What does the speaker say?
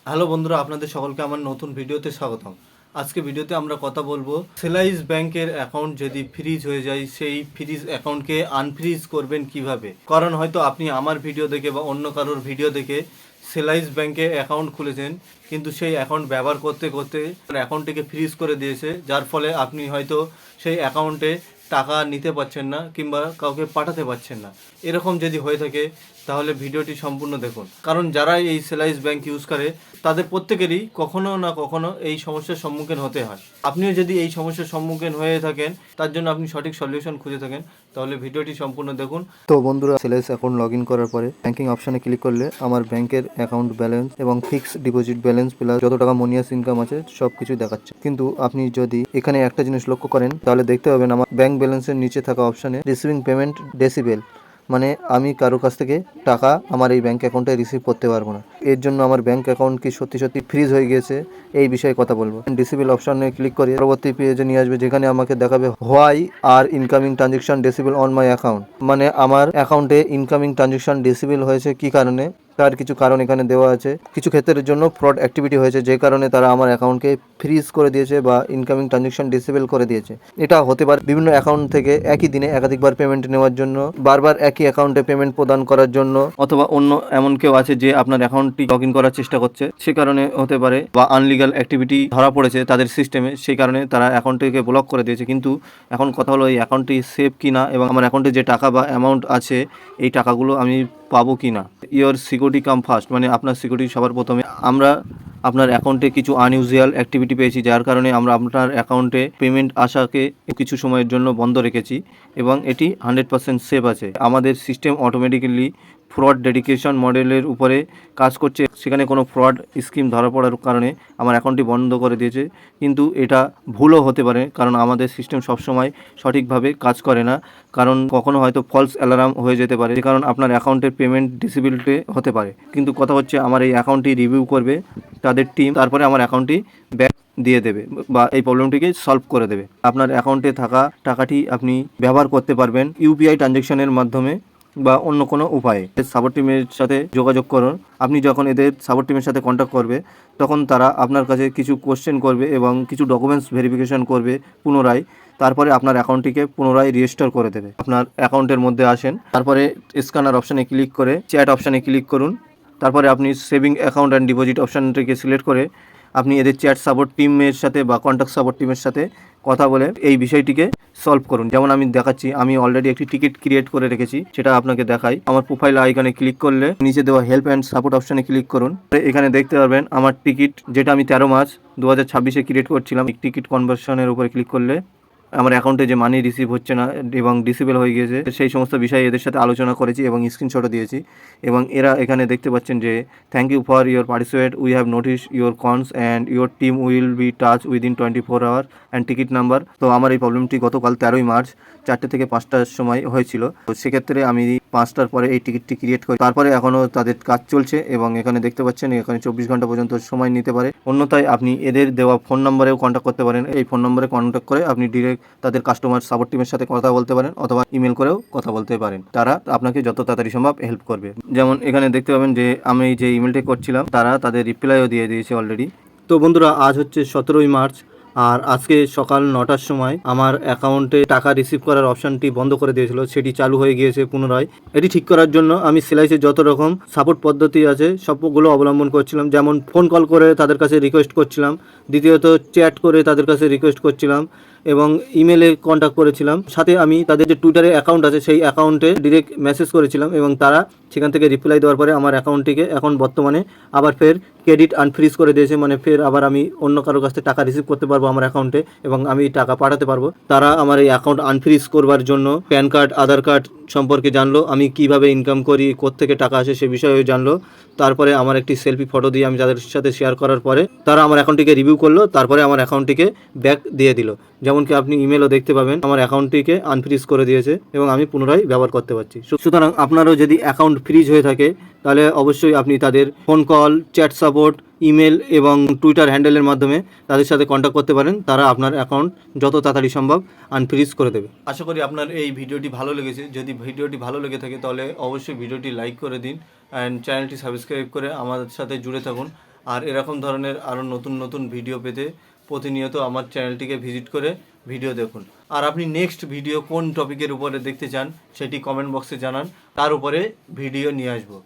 Hello বন্ধুরা, আপনাদের সকলকে আমার নতুন ভিডিওতে স্বাগতম। আজকে ভিডিওতে আমরা কথা বলবো সেলাইস ব্যাংকের অ্যাকাউন্ট যদি ফ্রিজ হয়ে যায় সেই ফ্রিজ অ্যাকাউন্টকে আনফ্রিজ করবেন কিভাবে। কারণ হয়তো আপনি আমার ভিডিও দেখে বা অন্য কারোর ভিডিও দেখে সেলাইস ব্যাংকে অ্যাকাউন্ট খুলেছেন, কিন্তু সেই অ্যাকাউন্ট ব্যবহার করতে করতে অ্যাকাউন্টটিকে ফ্রিজ করে দিয়েছে, যার ফলে আপনি হয়তো সেই অ্যাকাউন্টে টাকা নিতে পারছেন না কিংবা কাউকে পাঠাতে পারছেন না। এরকম যদি হয়ে থাকে তাহলে ভিডিওটি সম্পূর্ণ দেখুন, কারণ যারা এই সেলাইস ব্যাংক ইউজ করে তাদের প্রত্যেকেরই কখনো না কখনো এই সমস্যার সম্মুখীন হতে হয়। আপনিও যদি এই সমস্যার সম্মুখীন হয়ে থাকেন, তার জন্য আপনি সঠিক সলিউশন খুঁজে থাকেন, তাহলে ভিডিওটি সম্পূর্ণ দেখুন। তো বন্ধুরা, সেলাইস অ্যাকাউন্ট লগ ইন করার পরে ব্যাংকিং অপশানে ক্লিক করলে আমার ব্যাংকের অ্যাকাউন্ট ব্যালেন্স এবং ফিক্সড ডিপোজিট ব্যালেন্স প্লাস যত টাকা মনিয়াস ইনকাম আছে সব কিছু দেখাচ্ছে। কিন্তু আপনি যদি এখানে একটা জিনিস লক্ষ্য করেন তাহলে দেখতে পাবেন আমার ব্যাংক ব্যালেন্সের নিচে থাকা অপশানে রিসিভিং পেমেন্ট ডেসিবেল, মানে আমি কারো কাছ থেকে টাকা আমার এই ব্যাংক অ্যাকাউন্টে রিসিভ করতে পারবো না। এর জন্য আমার ব্যাংক অ্যাকাউন্ট কি সত্যি সত্যি ফ্রিজ হয়ে গিয়েছে, এই বিষয়ে কথা বলবো। ডিসেবল অপশনে ক্লিক করে পরবর্তী পেজে নিয়ে আসবে, যেখানে আমাকে দেখাবে why are incoming transaction disable on my account, মানে আমার অ্যাকাউন্টে ইনকামিং ট্রানজেকশন ডিসেবল হয়েছে কি কারণে। তার কিছু কারণ এখানে দেওয়া আছে। কিছু ক্ষেত্রের জন্য ফ্রড অ্যাক্টিভিটি হয়েছে, যে কারণে তারা আমার অ্যাকাউন্টকে ফ্রিজ করে দিয়েছে বা ইনকামিং ট্রানজেকশন ডিসেবল করে দিয়েছে। এটা হতে পারে বিভিন্ন অ্যাকাউন্ট থেকে একই দিনে একাধিকবার পেমেন্ট নেওয়ার জন্য, বারবার একই অ্যাকাউন্টে পেমেন্ট প্রদান করার জন্য, অথবা অন্য এমন কেউ আছে যে আপনার অ্যাকাউন্টটি লগ ইন করার চেষ্টা করছে, সে কারণে হতে পারে, বা আনলিগাল অ্যাক্টিভিটি ধরা পড়েছে তাদের সিস্টেমে, সেই কারণে তারা অ্যাকাউন্টটিকে ব্লক করে দিয়েছে। কিন্তু এখন কথা হলো এই অ্যাকাউন্টটি সেফ কি না, এবং আমার অ্যাকাউন্টে যে টাকা বা অ্যামাউন্ট আছে এই টাকাগুলো আমি পাবো কি না। ইওর সিকিউরিটি কাম ফার্স্ট, মানে আপনার সিকিউরিটি সবার প্রথমে। আমরা আপনার অ্যাকাউন্টে কিছু আনইউজুয়াল অ্যাক্টিভিটি পেয়েছি, যার কারণে আমরা আপনার অ্যাকাউন্টে পেমেন্ট আসাকে কিছু সময়ের জন্য বন্ধ রেখেছি, এবং এটি 100% সেফ আছে। আমাদের সিস্টেম অটোমেটিক্যালি ফ্রড ডেডিকেশন মডেলের উপরে কাজ করছে, সেখানে কোনো ফ্রড স্কিম ধরা পড়ার কারণে আমার অ্যাকাউন্টটি বন্ধ করে দিয়েছে। কিন্তু এটা ভুলও হতে পারে, কারণ আমাদের সিস্টেম সবসময় সঠিকভাবে কাজ করে না, কারণ কখনো হয়তো ফলস অ্যালার্ম হয়ে যেতে পারে, যে কারণ আপনার অ্যাকাউন্টের পেমেন্ট ডিসেবিলিটি হতে পারে। কিন্তু কথা হচ্ছে আমার এই অ্যাকাউন্টটি রিভিউ করবে তাদের টিম, তারপরে আমার অ্যাকাউন্টটি ব্যাক দিয়ে দেবে বা এই প্রবলেমটিকে সলভ করে দেবে। আপনার অ্যাকাউন্টে থাকা টাকাটি আপনি ব্যবহার করতে পারবেন ইউপিআই ট্রানজ্যাকশনের মাধ্যমে বা অন্য কোনো উপায়ে। সাপোর্ট টিমের সাথে যোগাযোগ করুন। আপনি যখন এদের সাপোর্ট টিমের সাথে কন্ট্যাক্ট করবে, তখন তারা আপনার কাছে কিছু কোশ্চেন করবে এবং কিছু ডকুমেন্টস ভেরিফিকেশন করবে পুনরায়। তারপরে আপনার অ্যাকাউন্টটিকে পুনরায় রিস্টোর করে দেবে। আপনার অ্যাকাউন্টের মধ্যে আসেন, তারপরে স্ক্যানার অপশানে ক্লিক করে চ্যাট অপশানে ক্লিক করুন। তারপরে আপনি সেভিং অ্যাকাউন্ট অ্যান্ড ডিপোজিট অপশানটিকে সিলেক্ট করে আপনি এদের চ্যাট সাপোর্ট টিমের সাথে বা কন্ট্যাক্ট সাপোর্ট টিমের সাথে কথা বলে এই বিষয়টিকে সলভ করুন। যেমন আমি দেখাচ্ছি, আমি অলরেডি একটি টিকিট ক্রিয়েট করে রেখেছি, সেটা আপনাকে দেখাই। আমার প্রোফাইল আইকনে ক্লিক করলে নিচে দেওয়া হেল্প অ্যান্ড সাপোর্ট অপশানে ক্লিক করুন। এখানে দেখতে পারবেন আমার টিকিট, যেটা আমি 13 মার্চ 2026 ক্রিয়েট করছিলাম। টিকিট কনভার্সনের উপরে ক্লিক করলে আমার অ্যাকাউন্টে যে মানি রিসিভ হচ্ছে না এবং ডিসেবল হয়ে গিয়েছে, সেই সমস্ত বিষয়ে এদের সাথে আলোচনা করেছি এবং স্ক্রিনশটও দিয়েছি। এবং এরা এখানে দেখতে পাচ্ছেন যে thank you for your participate, we have notice your cons and your team will be touch within 24 hour and ticket number. তো আমার এই প্রবলেমটি গতকাল 13 মার্চ 4টে থেকে 5টার সময় হয়েছিল। তো সেক্ষেত্রে আমি 5টার পরে এই টিকিটটি ক্রিয়েট করি। তারপরে এখনও তাদের কাজ চলছে এবং এখানে দেখতে পাচ্ছেন এখানে 24 ঘন্টা পর্যন্ত সময় নিতে পারে। অন্যথায় আপনি এদের দেওয়া ফোন নম্বরেও কন্ট্যাক্ট করতে পারেন। এই ফোন নম্বরে কন্ট্যাক্ট করে আপনি ডিরেক্ট তাদের কাস্টমার সাপোর্ট টিমের সাথে কথা বলতে পারেন, অথবা ইমেল করেও কথা বলতে পারেন। তারা আপনাকে যত তাড়াতাড়ি সম্ভব হেল্প করবে। যেমন এখানে দেখতে পাবেন যে আমি যে ইমেলটি করছিলাম তারা তাদের রিপ্লাইও দিয়ে দিয়েছে অলরেডি। তো বন্ধুরা, আজ হচ্ছে 17 মার্চ, আর আজকে সকাল 9টার সময় আমার অ্যাকাউন্টে টাকা রিসিভ করার অপশানটি বন্ধ করে দিয়েছিল, সেটি চালু হয়ে গিয়েছে পুনরায়। এটি ঠিক করার জন্য আমি সেলাইসের যত রকম সাপোর্ট পদ্ধতি আছে সবগুলো অবলম্বন করছিলাম। যেমন ফোন কল করে তাদের কাছে রিকোয়েস্ট করছিলাম, দ্বিতীয়ত চ্যাট করে তাদের কাছে রিকোয়েস্ট করছিলাম, এবং ইমেলে কন্ট্যাক্ট করেছিলাম। সাথে আমি তাদের যে টুইটারে অ্যাকাউন্ট আছে সেই অ্যাকাউন্টে ডিরেক্ট মেসেজ করেছিলাম, এবং তারা সেখান থেকে রিপ্লাই দেওয়ার পরে আমার অ্যাকাউন্টটিকে এখন বর্তমানে আবার ফের ক্রেডিট আনফ্রিজ করে দিয়েছে, মানে ফের আবার আমি অন্য কারোর কাছ থেকে টাকা রিসিভ করতে পারবো আমার অ্যাকাউন্টে, এবং আমি টাকা পাঠাতে পারবো। তারা আমার এই অ্যাকাউন্ট আনফ্রিজ করবার জন্য প্যান কার্ড, আধার কার্ড সম্পর্কে জানলো, আমি কিভাবে ইনকাম করি, কোত্থেকে টাকা আসে সে বিষয়েও জানলো। তারপরে আমার একটি সেলফি ফটো দিয়ে আমি তাদের সাথে শেয়ার করার পরে তারা আমার অ্যাকাউন্টটিকে রিভিউ করলো, তারপরে আমার অ্যাকাউন্টটিকে ব্যাক দিয়ে দিল। যেমন কি আপনি ইমেলও দেখতে পাবেন আমার অ্যাকাউন্টটিকে আনফ্রিজ করে দিয়েছে এবং আমি পুনরায় ব্যবহার করতে পারছি। সুতরাং আপনারও যদি অ্যাকাউন্ট ফ্রিজ হয়ে থাকে তাহলে অবশ্যই আপনি তাদের phone call, chat support, email এবং টুইটার হ্যান্ডেলের মাধ্যমে তাদের সাথে কন্ট্যাক্ট করতে পারেন। তারা আপনার অ্যাকাউন্ট যত তাড়াতাড়ি সম্ভব আনফ্রিজ করে দেবে। আশা করি আপনার এই ভিডিওটি ভালো লেগেছে। যদি ভিডিওটি ভালো লেগে থাকে তাহলে অবশ্যই ভিডিওটি লাইক করে দিন অ্যান্ড চ্যানেলটি সাবস্ক্রাইব করে আমাদের সাথে জুড়ে থাকুন। আর এরকম ধরনের আরও নতুন নতুন ভিডিও পেতে প্রতিনিয়ত আমার চ্যানেলটিকে ভিজিট করে ভিডিও দেখুন। আর আপনি নেক্সট ভিডিও কোন টপিকের উপরে দেখতে চান সেটি কমেন্ট বক্সে জানান, তার উপরে ভিডিও নিয়ে আসবো।